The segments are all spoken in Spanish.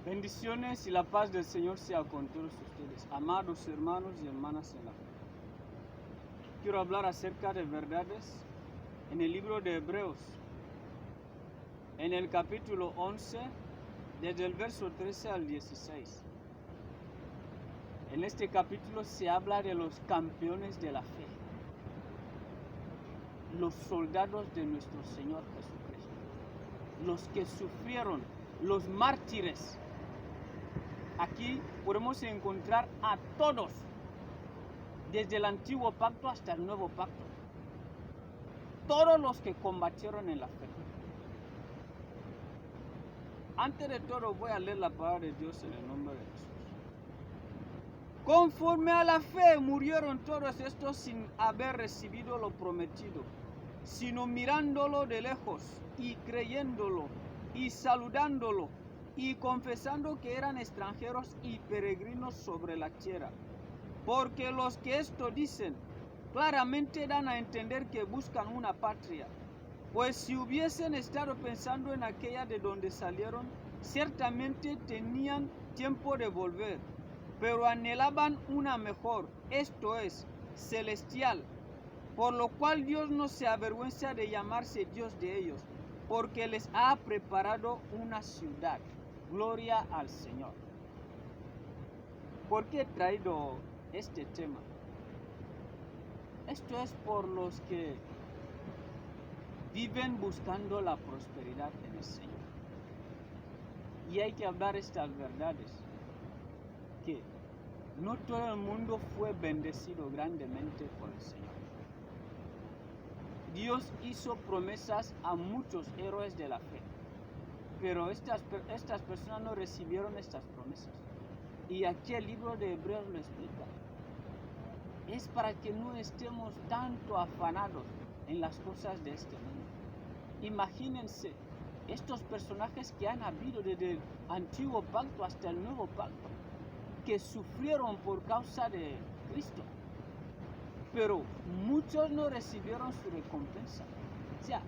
Bendiciones y la paz del Señor sea con todos ustedes, amados hermanos y hermanas en la fe. Quiero hablar acerca de verdades en el libro de Hebreos, en el capítulo 11, desde el verso 13 al 16. En este capítulo se habla de los campeones de la fe, los soldados de nuestro Señor Jesucristo, los que sufrieron, los mártires. Aquí podemos encontrar a todos, desde el antiguo pacto hasta el nuevo pacto. Todos los que combatieron en la fe. Antes de todo voy a leer la palabra de Dios en el nombre de Jesús. Conforme a la fe murieron todos estos sin haber recibido lo prometido, sino mirándolo de lejos y creyéndolo y saludándolo y confesando que eran extranjeros y peregrinos sobre la tierra. Porque los que esto dicen, claramente dan a entender que buscan una patria. Pues si hubiesen estado pensando en aquella de donde salieron, ciertamente tenían tiempo de volver. Pero anhelaban una mejor, esto es, celestial. Por lo cual Dios no se avergüenza de llamarse Dios de ellos, porque les ha preparado una ciudad. Gloria al Señor. ¿Por qué he traído este tema? Esto es por los que viven buscando la prosperidad en el Señor. Y hay que hablar estas verdades, que no todo el mundo fue bendecido grandemente por el Señor. Dios hizo promesas a muchos héroes de la fe, pero estas personas no recibieron estas promesas. Y aquí el libro de Hebreos lo explica. Es para que no estemos tanto afanados en las cosas de este mundo. Imagínense estos personajes que han habido desde el antiguo pacto hasta el nuevo pacto, que sufrieron por causa de Cristo, pero muchos no recibieron su recompensa. O sea,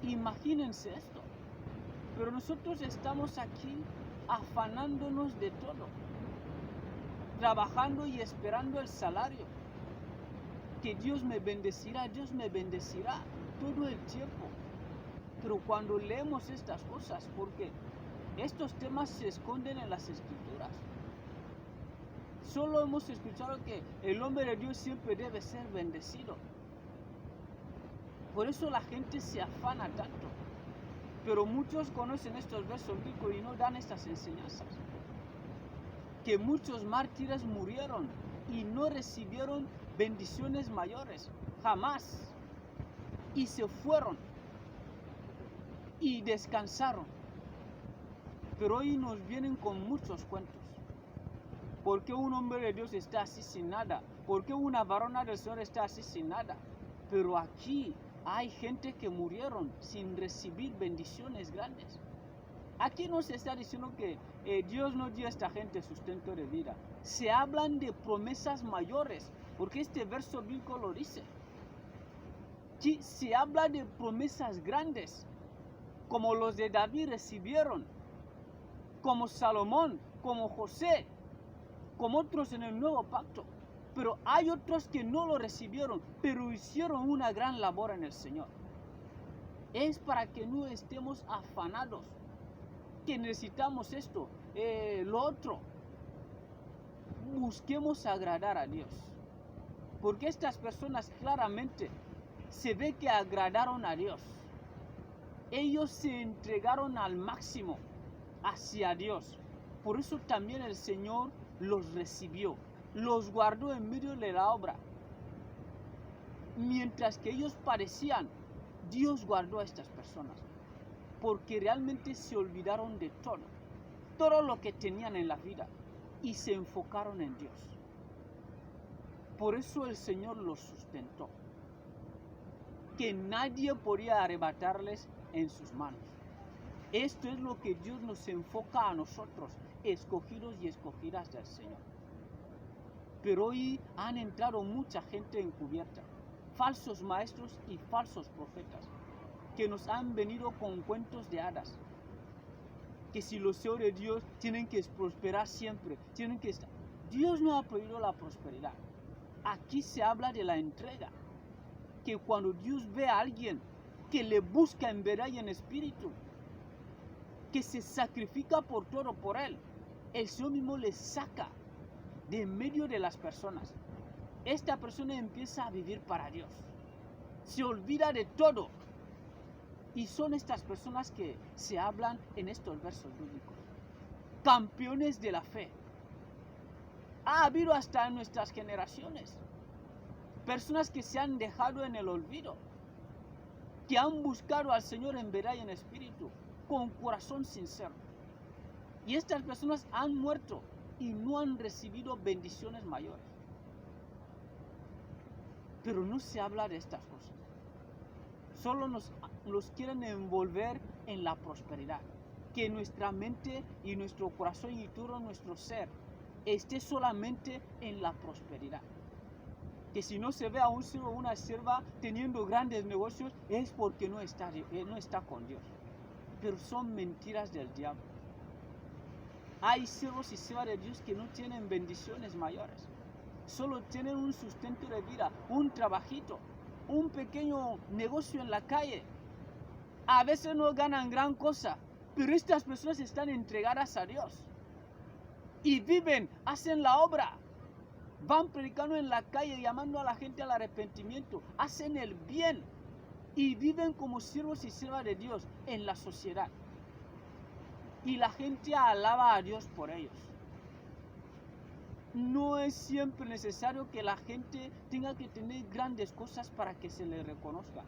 imagínense esto. Pero nosotros estamos aquí afanándonos de todo, trabajando y esperando el salario, que Dios me bendecirá todo el tiempo. Pero cuando leemos estas cosas, porque estos temas se esconden en las Escrituras, solo hemos escuchado que el hombre de Dios siempre debe ser bendecido. Por eso la gente se afana tanto. Pero muchos conocen estos versos bíblicos y no dan estas enseñanzas. Que muchos mártires murieron y no recibieron bendiciones mayores, jamás. Y se fueron y descansaron. Pero hoy nos vienen con muchos cuentos. ¿Por qué un hombre de Dios está así sin nada? ¿Por qué una varona del Señor está así sin nada? Pero aquí hay gente que murieron sin recibir bendiciones grandes. Aquí no se está diciendo que Dios no dio a esta gente sustento de vida. Se hablan de promesas mayores, porque este verso bíblico lo dice. Aquí se habla de promesas grandes, como los de David recibieron, como Salomón, como José, como otros en el nuevo pacto. Pero hay otros que no lo recibieron, pero hicieron una gran labor en el Señor. Es para que no estemos afanados, que necesitamos esto, lo otro. Busquemos agradar a Dios. Porque estas personas claramente se ve que agradaron a Dios. Ellos se entregaron al máximo hacia Dios. Por eso también el Señor los recibió, los guardó en medio de la obra. Mientras que ellos padecían, Dios guardó a estas personas, porque realmente se olvidaron de todo lo que tenían en la vida, y se enfocaron en Dios. Por eso el Señor los sustentó, que nadie podía arrebatarles en sus manos. Esto es lo que Dios nos enfoca a nosotros, escogidos y escogidas del Señor. Pero hoy han entrado mucha gente encubierta, falsos maestros y falsos profetas, que nos han venido con cuentos de hadas, que si los hijos de Dios tienen que prosperar siempre, tienen que estar. Dios no ha prohibido la prosperidad. Aquí se habla de la entrega, que cuando Dios ve a alguien que le busca en verdad y en espíritu, que se sacrifica por todo por él, el Señor mismo le saca de en medio de las personas. Esta persona empieza a vivir para Dios, se olvida de todo. Y son estas personas que se hablan en estos versos bíblicos. Campeones de la fe. Ha habido hasta en nuestras generaciones personas que se han dejado en el olvido, que han buscado al Señor en verdad y en espíritu, con corazón sincero. Y estas personas han muerto y no han recibido bendiciones mayores. Pero no se habla de estas cosas. Solo nos quieren envolver en la prosperidad. Que nuestra mente y nuestro corazón y todo nuestro ser esté solamente en la prosperidad. Que si no se ve a un siervo o una sierva teniendo grandes negocios es porque no está con Dios. Pero son mentiras del diablo. Hay siervos y siervas de Dios que no tienen bendiciones mayores. Solo tienen un sustento de vida, un trabajito, un pequeño negocio en la calle. A veces no ganan gran cosa, pero estas personas están entregadas a Dios. Y viven, hacen la obra. Van predicando en la calle, llamando a la gente al arrepentimiento. Hacen el bien. Y viven como siervos y siervas de Dios en la sociedad. Y la gente alaba a Dios por ellos. No es siempre necesario que la gente tenga que tener grandes cosas para que se le reconozca.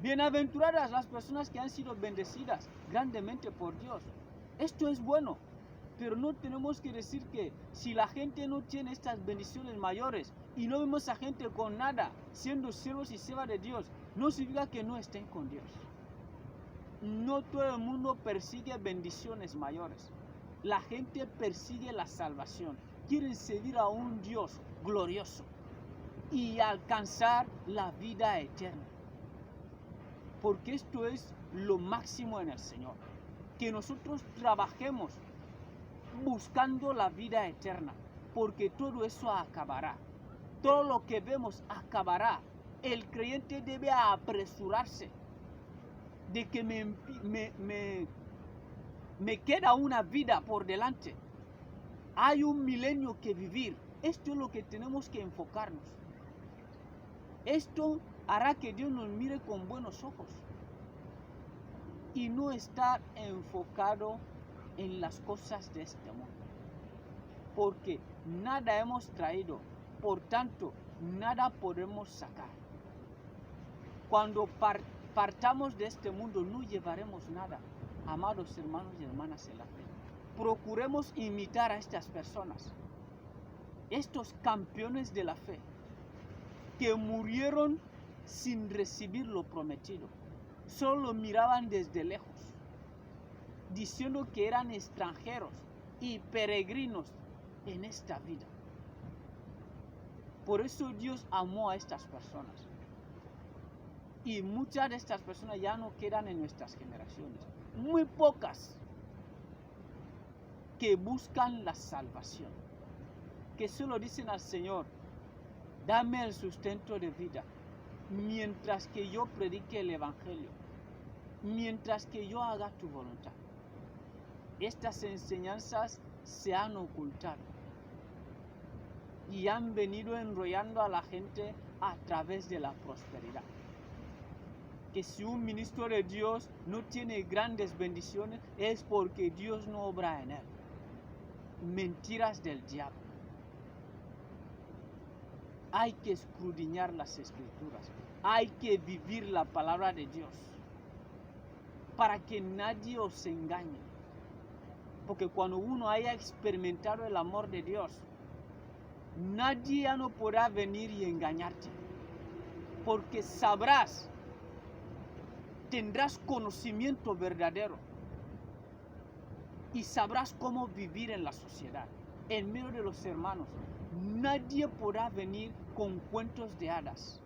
Bienaventuradas las personas que han sido bendecidas grandemente por Dios. Esto es bueno, pero no tenemos que decir que si la gente no tiene estas bendiciones mayores y no vemos a gente con nada, siendo siervos y siervas de Dios, no significa que no estén con Dios. No todo el mundo persigue bendiciones mayores. La gente persigue la salvación. Quieren seguir a un Dios glorioso y alcanzar la vida eterna. Porque esto es lo máximo en el Señor. Que nosotros trabajemos buscando la vida eterna. Porque todo eso acabará. Todo lo que vemos acabará. El creyente debe apresurarse de que me queda una vida por delante. Hay un milenio que vivir. Esto es lo que tenemos que enfocarnos. Esto hará que Dios nos mire con buenos ojos. Y no estar enfocado en las cosas de este mundo. Porque nada hemos traído. Por tanto, nada podemos sacar. Cuando partamos de este mundo, no llevaremos nada. Amados hermanos y hermanas en la fe. Procuremos imitar a estas personas, estos campeones de la fe, que murieron sin recibir lo prometido. Solo miraban desde lejos, diciendo que eran extranjeros y peregrinos en esta vida. Por eso Dios amó a estas personas. Y muchas de estas personas ya no quedan en nuestras generaciones. Muy pocas que buscan la salvación, que solo dicen al Señor, dame el sustento de vida, mientras que yo predique el Evangelio, mientras que yo haga tu voluntad. Estas enseñanzas se han ocultado y han venido enrollando a la gente a través de la prosperidad. Que si un ministro de Dios no tiene grandes bendiciones, es porque Dios no obra en él. Mentiras del diablo. Hay que escudriñar las escrituras. Hay que vivir la palabra de Dios. Para que nadie os engañe. Porque cuando uno haya experimentado el amor de Dios, nadie ya no podrá venir y engañarte. Porque sabrás, tendrás conocimiento verdadero. Y sabrás cómo vivir en la sociedad, en medio de los hermanos. Nadie podrá venir con cuentos de hadas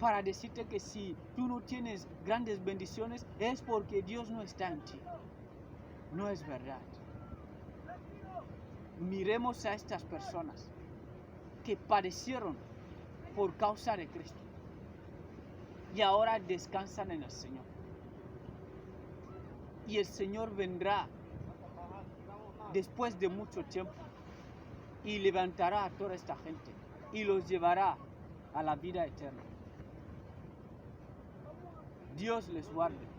para decirte que si tú no tienes grandes bendiciones es porque Dios no está en ti. No es verdad. Miremos a estas personas que padecieron por causa de Cristo y ahora descansan en el Señor. Y el Señor vendrá después de mucho tiempo y levantará a toda esta gente y los llevará a la vida eterna. Dios les guarde.